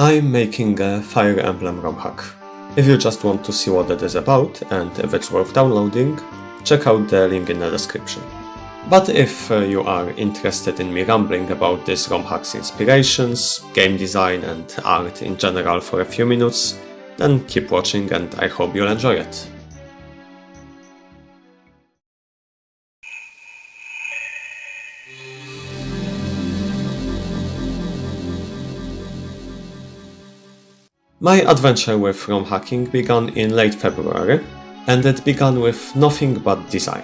I'm making a Fire Emblem ROM hack. If you just want to see what it is about and if it's worth downloading, check out the link in the description. But if you are interested in me rambling about this ROM hack's inspirations, game design and art in general for a few minutes, then keep watching and I hope you'll enjoy it. My adventure with ROM hacking began in late February, and it began with nothing but design.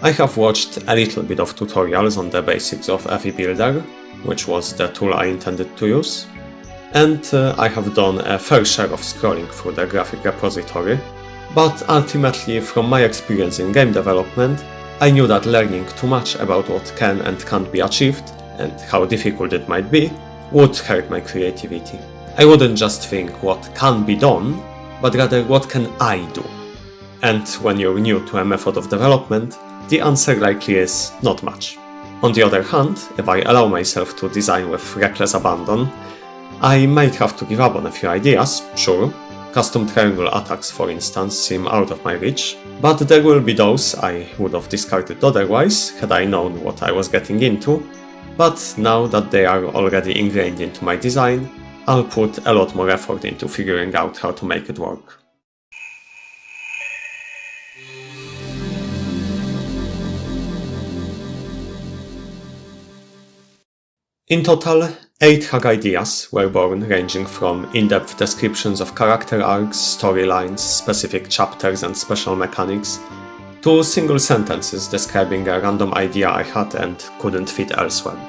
I have watched a little bit of tutorials on the basics of FE Builder, which was the tool I intended to use, and I have done a fair share of scrolling through the graphic repository, but ultimately from my experience in game development, I knew that learning too much about what can and can't be achieved, and how difficult it might be, would hurt my creativity. I wouldn't just think what can be done, but rather what can I do? And when you're new to a method of development, the answer likely is not much. On the other hand, if I allow myself to design with reckless abandon, I might have to give up on a few ideas, sure. Custom triangle attacks for instance seem out of my reach, but there will be those I would have discarded otherwise had I known what I was getting into, but now that they are already ingrained into my design, I'll put a lot more effort into figuring out how to make it work. In total, 8 hack ideas were born, ranging from in-depth descriptions of character arcs, storylines, specific chapters and special mechanics, to single sentences describing a random idea I had and couldn't fit elsewhere.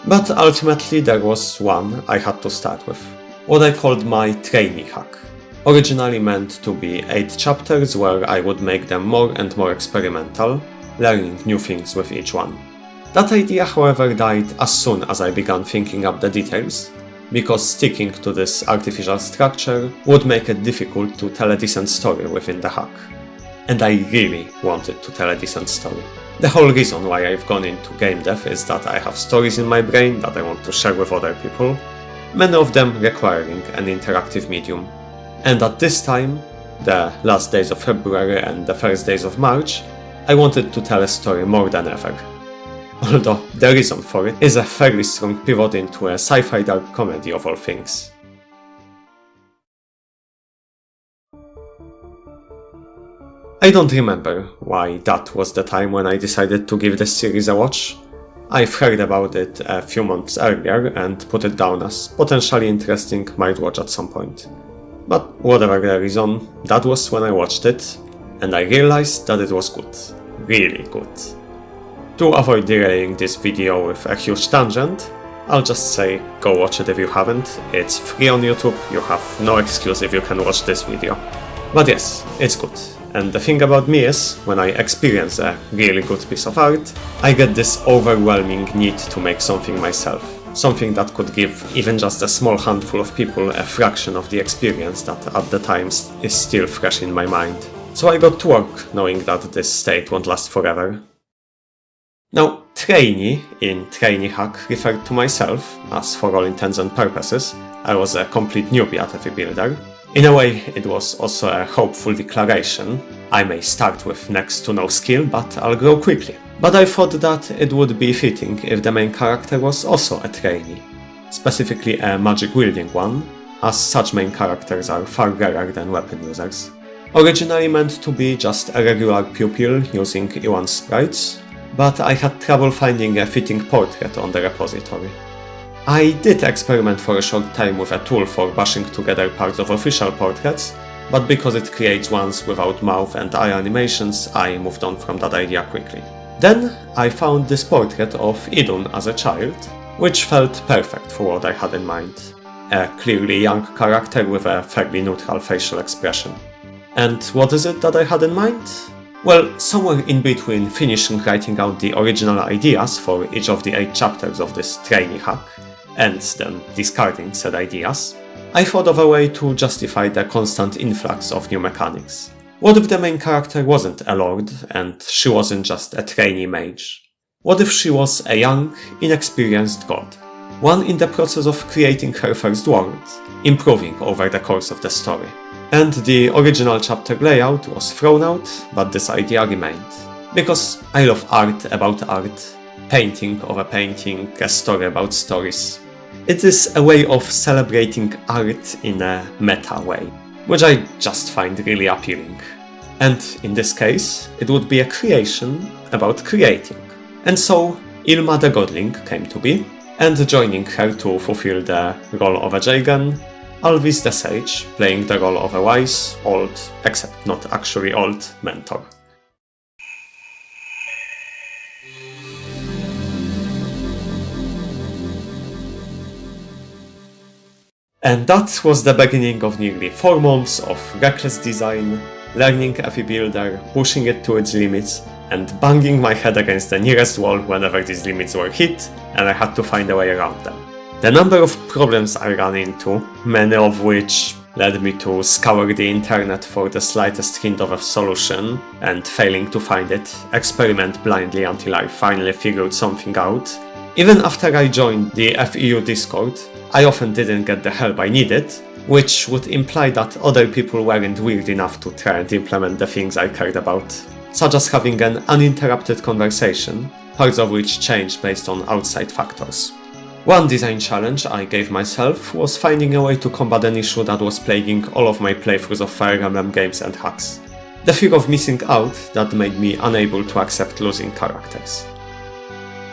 But ultimately there was one I had to start with, what I called my trainee hack. Originally meant to be 8 chapters where I would make them more and more experimental, learning new things with each one. That idea, however, died as soon as I began thinking up the details, because sticking to this artificial structure would make it difficult to tell a decent story within the hack. And I really wanted to tell a decent story. The whole reason why I've gone into game dev is that I have stories in my brain that I want to share with other people, many of them requiring an interactive medium. And at this time, the last days of February and the first days of March, I wanted to tell a story more than ever. Although the reason for it is a fairly strong pivot into a sci-fi dark comedy of all things. I don't remember why that was the time when I decided to give this series a watch. I've heard about it a few months earlier and put it down as potentially interesting, might watch at some point. But whatever the reason, that was when I watched it, and I realized that it was good. Really good. To avoid derailing this video with a huge tangent, I'll just say go watch it if you haven't. It's free on YouTube, you have no excuse if you can watch this video. But yes, it's good. And the thing about me is, when I experience a really good piece of art, I get this overwhelming need to make something myself. Something that could give even just a small handful of people a fraction of the experience that at the time is still fresh in my mind. So I got to work, knowing that this state won't last forever. Now, trainee in trainee hack referred to myself, as for all intents and purposes, I was a complete newbie at FE Builder. In a way, it was also a hopeful declaration. I may start with next to no skill, but I'll grow quickly. But I thought that it would be fitting if the main character was also a trainee, specifically a magic-wielding one, as such main characters are far rarer than weapon users. Originally meant to be just a regular pupil using E1 sprites, but I had trouble finding a fitting portrait on the repository. I did experiment for a short time with a tool for bashing together parts of official portraits, but because it creates ones without mouth and eye animations, I moved on from that idea quickly. Then I found this portrait of Idun as a child, which felt perfect for what I had in mind. A clearly young character with a fairly neutral facial expression. And what is it that I had in mind? Well, somewhere in between finishing writing out the original ideas for each of the 8 chapters of this trainee hack, and then discarding said ideas, I thought of a way to justify the constant influx of new mechanics. What if the main character wasn't a lord, and she wasn't just a trainee mage? What if she was a young, inexperienced god? one in the process of creating her first world, improving over the course of the story. And the original chapter layout was thrown out, but this idea remained. Because I love art about art, painting of a painting, a story about stories. It is a way of celebrating art in a meta way, which I just find really appealing. And in this case, it would be a creation about creating. And so, Ilma the Godling came to be, and joining her to fulfill the role of a Jagan, Alvis the Sage, playing the role of a wise, old, except not actually old, mentor. And that was the beginning of nearly 4 months of reckless design, learning FE Builder, pushing it to its limits, and banging my head against the nearest wall whenever these limits were hit, and I had to find a way around them. The number of problems I ran into, many of which led me to scour the internet for the slightest hint of a solution, and failing to find it, experiment blindly until I finally figured something out. Even after I joined the FEU Discord, I often didn't get the help I needed, which would imply that other people weren't weird enough to try and implement the things I cared about, such as having an uninterrupted conversation, parts of which changed based on outside factors. One design challenge I gave myself was finding a way to combat an issue that was plaguing all of my playthroughs of Fire Emblem games and hacks. The fear of missing out that made me unable to accept losing characters.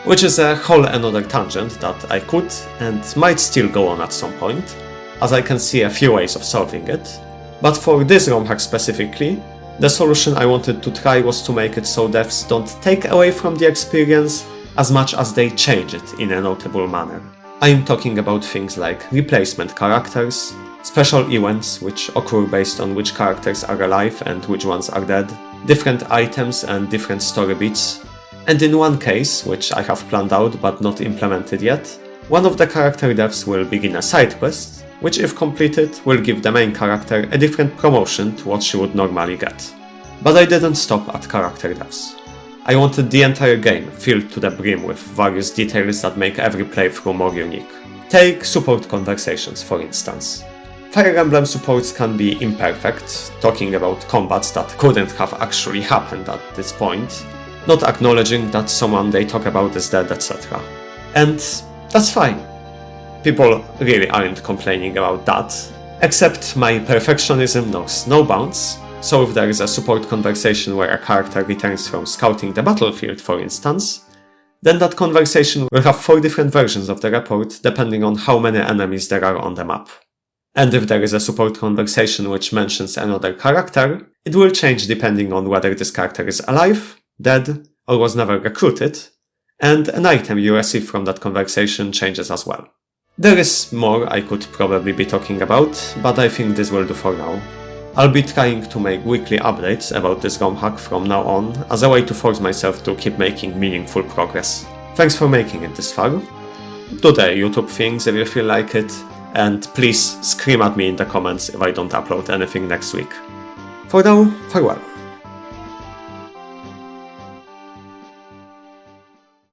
Which is a whole another tangent that I could and might still go on at some point, as I can see a few ways of solving it, but for this ROM hack specifically, the solution I wanted to try was to make it so devs don't take away from the experience as much as they change it in a notable manner. I'm talking about things like replacement characters, special events which occur based on which characters are alive and which ones are dead, different items and different story beats, and in one case, which I have planned out but not implemented yet, one of the character devs will begin a side quest, which if completed will give the main character a different promotion to what she would normally get. But I didn't stop at character devs. I wanted the entire game filled to the brim with various details that make every playthrough more unique. Take support conversations, for instance. Fire Emblem supports can be imperfect, talking about combats that couldn't have actually happened at this point, not acknowledging that someone they talk about is dead, etc. And that's fine. People really aren't complaining about that, except my perfectionism knows no bounds. So if there is a support conversation where a character returns from scouting the battlefield, for instance, then that conversation will have 4 different versions of the report depending on how many enemies there are on the map. And if there is a support conversation which mentions another character, it will change depending on whether this character is alive, dead, or was never recruited, and an item you receive from that conversation changes as well. There is more I could probably be talking about, but I think this will do for now. I'll be trying to make weekly updates about this ROM hack from now on, as a way to force myself to keep making meaningful progress. Thanks for making it this far. Do the YouTube things if you feel like it, and please scream at me in the comments if I don't upload anything next week. For now, farewell.